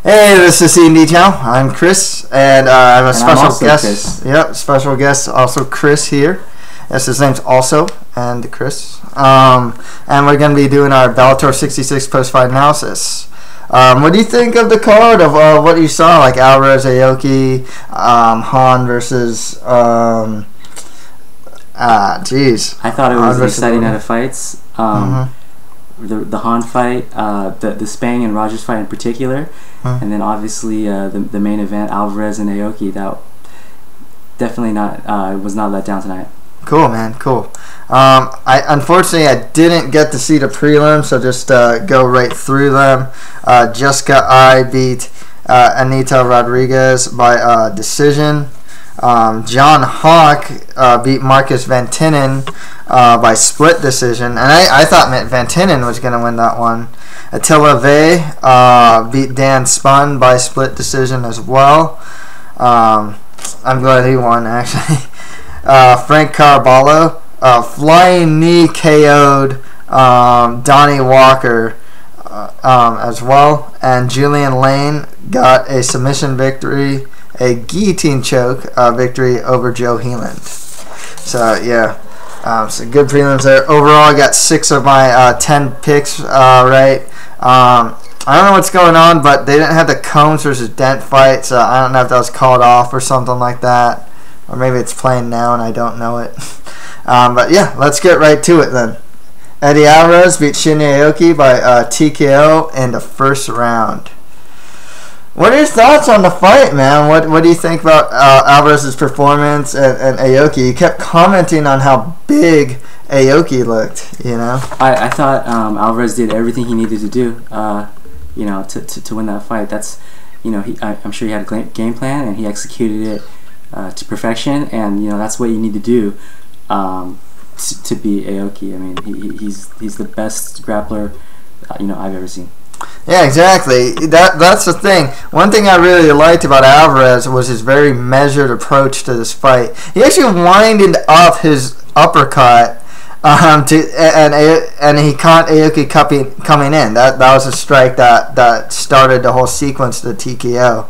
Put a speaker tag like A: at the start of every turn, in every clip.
A: Hey, this is C&D Channel. I'm Chris, and I have a special guest.
B: Chris.
A: Yep, special guest, also Chris here. Yes, his name's also and Chris. And we're going to be doing our Bellator 66 post-fight analysis. What do you think of the card of what you saw, like Alvarez, Aoki, Han versus jeez.
B: I thought it was an exciting night of fights. The Han fight, the Spang and Rogers fight in particular, and then obviously the main event, Alvarez and Aoki. That definitely was not let down tonight.
A: Cool, man. Cool. Unfortunately I didn't get to see the prelims, so just go right through them. Jessica I beat Anita Rodriguez by decision. John Hawk beat Marcus Van Tinnen by split decision, and I thought Van Tinnen was going to win that one. Attila Vey beat Dan Spun by split decision as well. I'm glad he won, actually. Frank Caraballo flying knee KO'd Donnie Walker as well, and Julian Lane got a submission victory, a guillotine choke victory over Joe Heeland. So yeah, some good prelims there. Overall, I got 6 of my 10 picks right. I don't know what's going on, but they didn't have the Combs versus Dent fight, so I don't know if that was called off or something like that, or maybe it's playing now and I don't know it. But yeah, let's get right to it then. Eddie Alvarez beat Shinya Aoki by TKO in the first round. What are your thoughts on the fight, man? What do you think about Alvarez's performance and Aoki? You kept commenting on how big Aoki looked, you know?
B: I thought Alvarez did everything he needed to do, to win that fight. That's, I'm sure he had a game plan and he executed it to perfection, and that's what you need to do to beat Aoki. I mean, he's the best grappler I've ever seen.
A: Yeah, exactly. That's the thing. One thing I really liked about Alvarez was his very measured approach to this fight. He actually winded up his uppercut and he caught Aoki coming in. That was a strike that started the whole sequence to the TKO.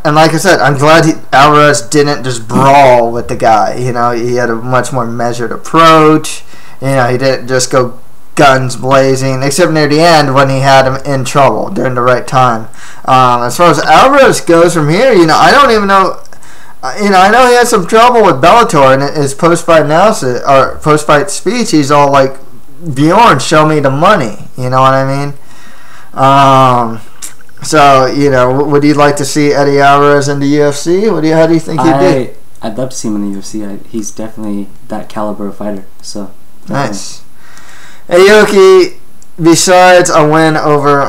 A: And like I said, I'm glad Alvarez didn't just brawl with the guy. He had a much more measured approach. He didn't just go guns blazing, except near the end when he had him in trouble during the right time. As far as Alvarez goes from here, I don't even know. I know he had some trouble with Bellator in his post-fight analysis or post-fight speech. He's all like, "Bjorn, show me the money." You know what I mean? So would you like to see Eddie Alvarez in the UFC? How do you think he'd be?
B: I'd love to see him in the UFC. He's definitely that caliber of fighter. So
A: nice. Aoki, besides a win over,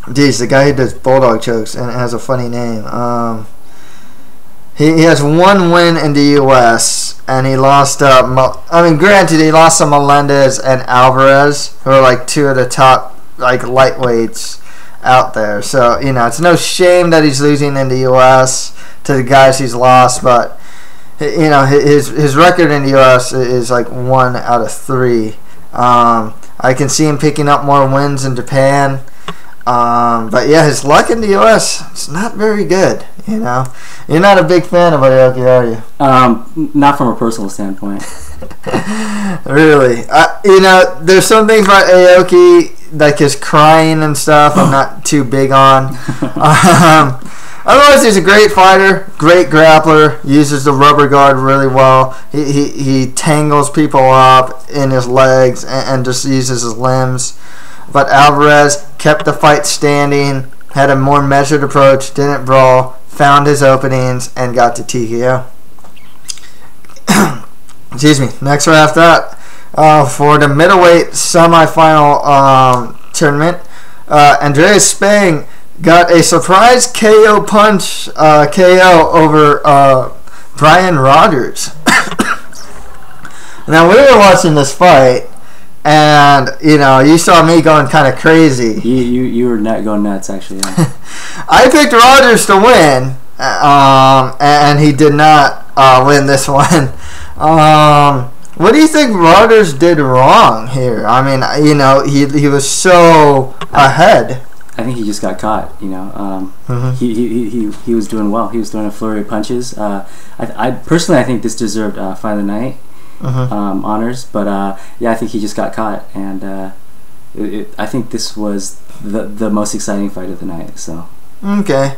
A: the guy who does bulldog chokes and has a funny name. He has one win in the U.S. and he lost. Granted, he lost to Melendez and Alvarez, who are like 2 of the top lightweights out there. So it's no shame that he's losing in the U.S. to the guys he's lost, but his record in the U.S. is like 1 out of 3. I can see him picking up more wins in Japan. But yeah, his luck in the U.S. it's not very good. You're not a big fan of Aoki, are you?
B: Not from a personal standpoint.
A: Really? There's some things about Aoki, like his crying and stuff, I'm not too big on. Otherwise, he's a great fighter, great grappler, uses the rubber guard really well. He tangles people up in his legs and just uses his limbs. But Alvarez kept the fight standing, had a more measured approach, didn't brawl, found his openings, and got to TKO. Excuse me. Next right after that, for the middleweight semifinal tournament, Andreas Spang got a surprise KO punch KO over Brian Rogers. Now, we were watching this fight, and you saw me going kind of crazy.
B: You were going nuts, actually. Yeah.
A: I picked Rogers to win, and he did not win this one. What do you think Rodgers did wrong here? I mean, you know, he was so ahead.
B: I think he just got caught. You know, he was doing well. He was throwing a flurry of punches. I personally, I think this deserved fight of the night honors, but yeah, I think he just got caught, and I think this was the most exciting fight of the night. So
A: okay.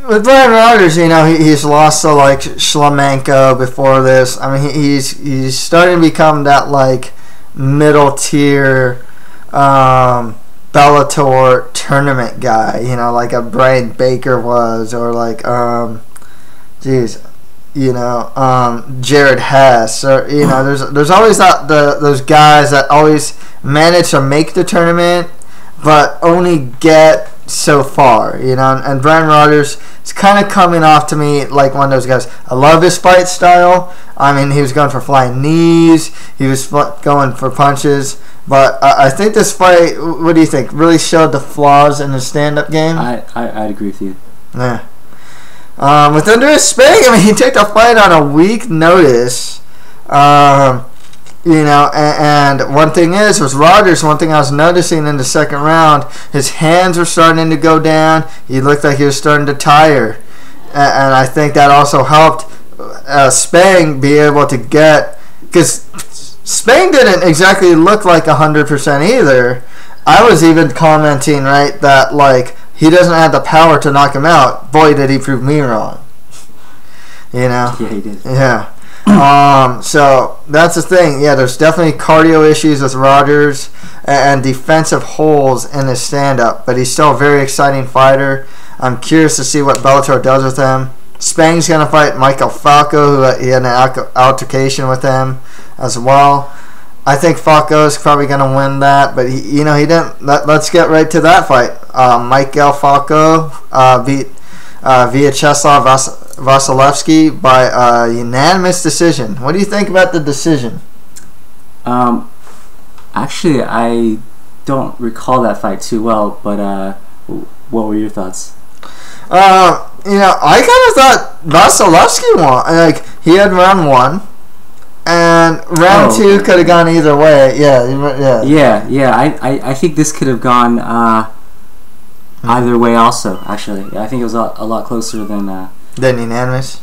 A: With Brian Rodgers, you know, he's lost to like Shlemenko before this. I mean, he's starting to become that like middle tier Bellator tournament guy. You know, like a Brian Baker was, or like Jared Hess, or you know, there's always those guys that always manage to make the tournament, but only get so far, you know, and Brian Rodgers is kind of coming off to me like one of those guys. I love his fight style. I mean, he was going for flying knees, he was going for punches, but I think this fight, what do you think, really showed the flaws in his stand-up game?
B: I'd agree with you.
A: Yeah. With Andreas Spang, I mean, he took the fight on a week notice. You know, and one thing was Rodgers, one thing I was noticing in the second round, his hands were starting to go down. He looked like he was starting to tire. And I think that also helped Spang be able to get, because Spang didn't exactly look like 100% either. I was even commenting, right, that like he doesn't have the power to knock him out. Boy, did he prove me wrong. You know?
B: Yeah, he did.
A: Yeah. So that's the thing. Yeah, there's definitely cardio issues with Rodgers and defensive holes in his stand-up, but he's still a very exciting fighter. I'm curious to see what Bellator does with him. Spang's going to fight Michael Falco, who he had an altercation with him as well. I think Falco's probably going to win that, but he didn't. Let's get right to that fight. Michael Falco beat Vyacheslav Vasilevsky by a unanimous decision. What do you think about the decision?
B: Actually, I don't recall that fight too well, but what were your thoughts?
A: I kind of thought Vasilevsky won. Like, he had round one, and round two could have gone either way. Yeah.
B: I think this could have gone either way. Also, actually, I think it was a lot closer than
A: unanimous.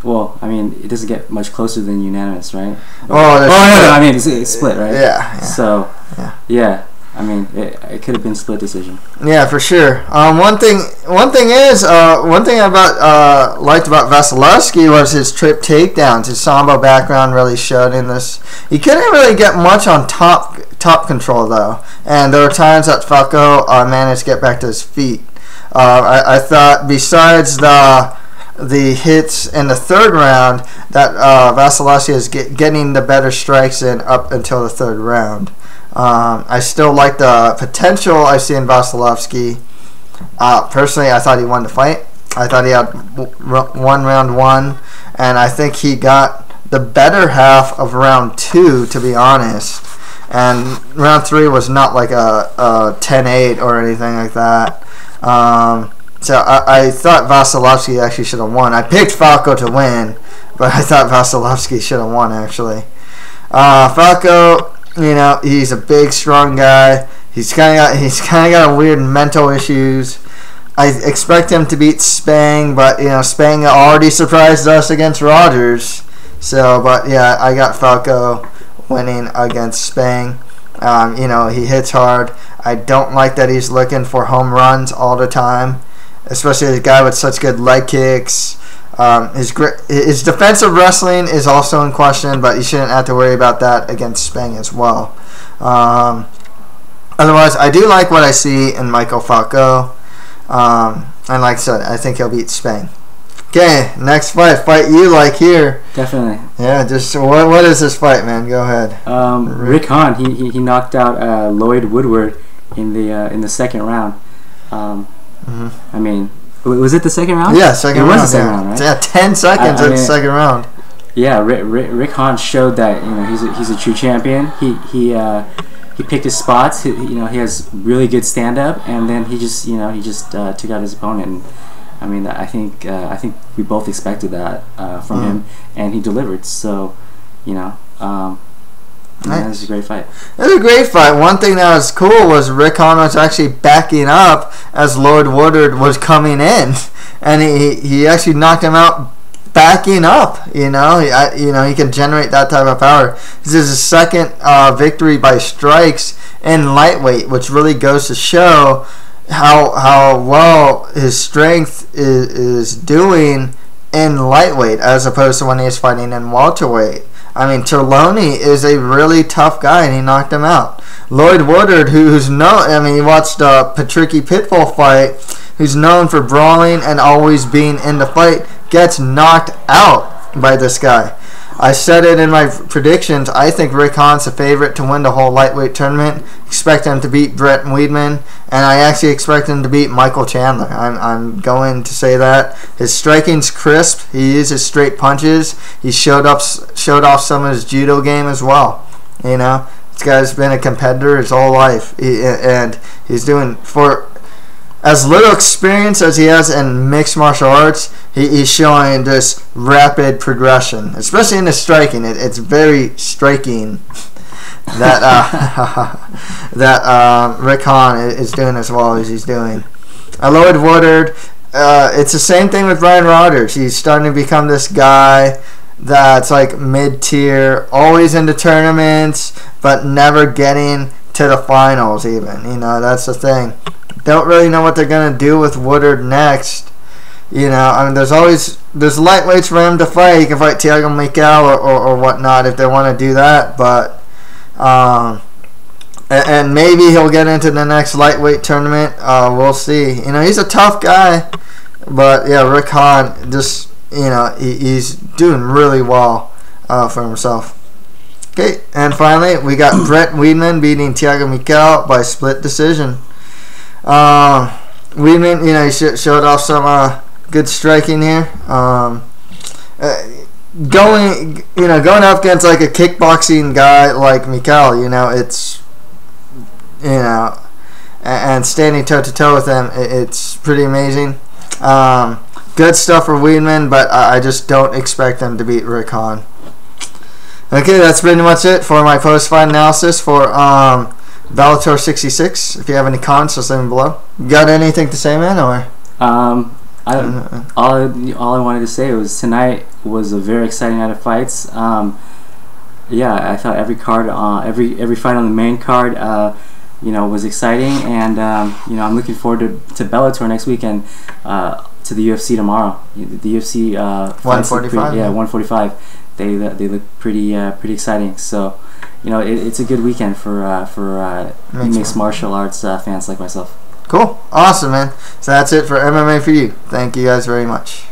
B: Well, I mean, it doesn't get much closer than unanimous, right?
A: No,
B: I mean, it's split, right?
A: Yeah.
B: So, yeah. I mean, it could have been split decision.
A: Yeah, for sure. One thing I liked about Vasilevsky was his trip takedowns. His sambo background really showed in this. He couldn't really get much on top control though, and there were times that Falco managed to get back to his feet. I thought besides the hits in the third round that Vasilevsky is getting the better strikes in up until the third round. I still like the potential I see in Vasilevsky. Personally, I thought he won the fight. I thought he had round one, and I think he got the better half of round two, to be honest. And round three was not like a 10-8 or anything like that. So I thought Vasilevsky actually should have won. I picked Falco to win, but I thought Vasilevsky should have won, actually. Falco, he's a big, strong guy. He's kind of got a weird mental issues. I expect him to beat Spang, but Spang already surprised us against Rodgers. So, but yeah, I got Falco winning against Spang. He hits hard. I don't like that he's looking for home runs all the time, especially a guy with such good leg kicks. His defensive wrestling is also in question, but you shouldn't have to worry about that against Spang as well. Otherwise, I do like what I see in Michael Falco. And like I said, I think he'll beat Spang. Okay, next fight you like here.
B: Definitely.
A: Yeah, just what is this fight, man? Go ahead.
B: Rick Hahn, he knocked out Lloyd Woodward in the second round. I mean, was it the second round?
A: Yeah, second round.
B: It was the second round, right?
A: Yeah, 10 seconds in the second round.
B: Yeah, Rick Hahn showed that he's a true champion. He picked his spots. He has really good stand up, and then he just took out his opponent. And, I mean, I think we both expected that from him, and he delivered. So, you know.
A: Nice.
B: It was a great fight.
A: It was a great fight. One thing that was cool was Rick Hahn was actually backing up as Lloyd Woodard was coming in, and he actually knocked him out backing up. You know, he can generate that type of power. This is his second victory by strikes in lightweight, which really goes to show how well his strength is doing in lightweight as opposed to when he's fighting in welterweight. I mean, Terloni is a really tough guy, and he knocked him out. Lloyd Woodard, who's known, I mean, he watched Patricky Pitbull fight, who's known for brawling and always being in the fight, gets knocked out by this guy. I said it in my predictions. I think Rick Hahn's the favorite to win the whole lightweight tournament. Expect him to beat Brett Weidman, and I actually expect him to beat Michael Chandler. I'm going to say that. His striking's crisp. He uses straight punches. He showed off some of his judo game as well. You know, this guy's been a competitor his whole life, and he's doing for as little experience as he has in mixed martial arts. He's showing this rapid progression, especially in the striking. It's very striking that Rick Hahn is doing as well as he's doing. Lloyd Woodard, it's the same thing with Brian Rodgers. He's starting to become this guy that's like mid-tier, always into tournaments, but never getting to the finals even. You know, that's the thing. Don't really know what they're going to do with Woodard next. You know, I mean, there's lightweights for him to fight. He can fight Thiago Micau or whatnot if they want to do that. But and maybe he'll get into the next lightweight tournament. We'll see. You know, he's a tough guy. But yeah, Rick Hahn, just, you know, he's doing really well for himself. Okay, and finally we got Brett Weidman beating Thiago Micau by split decision. Weidman, you know, he showed off some good striking here. Going up against like a kickboxing guy like Micau, you know, it's, you know, and standing toe to toe with him, it's pretty amazing. Good stuff for Weidman, but I just don't expect him to beat Rick Hahn. Okay, that's pretty much it for my post-fight analysis for Bellator 66. If you have any comments, just leave them below. You got anything to say, man? Or
B: all I wanted to say was tonight was a very exciting night of fights. Yeah, I thought every card, every fight on the main card, you know, was exciting, and you know, I'm looking forward to Bellator next weekend, to the UFC tomorrow. The UFC
A: 145.
B: Yeah, 145. They look pretty exciting. So, you know, it's a good weekend for mixed martial arts fans like myself.
A: Cool. Awesome, man. So that's it for MMA for you. Thank you guys very much.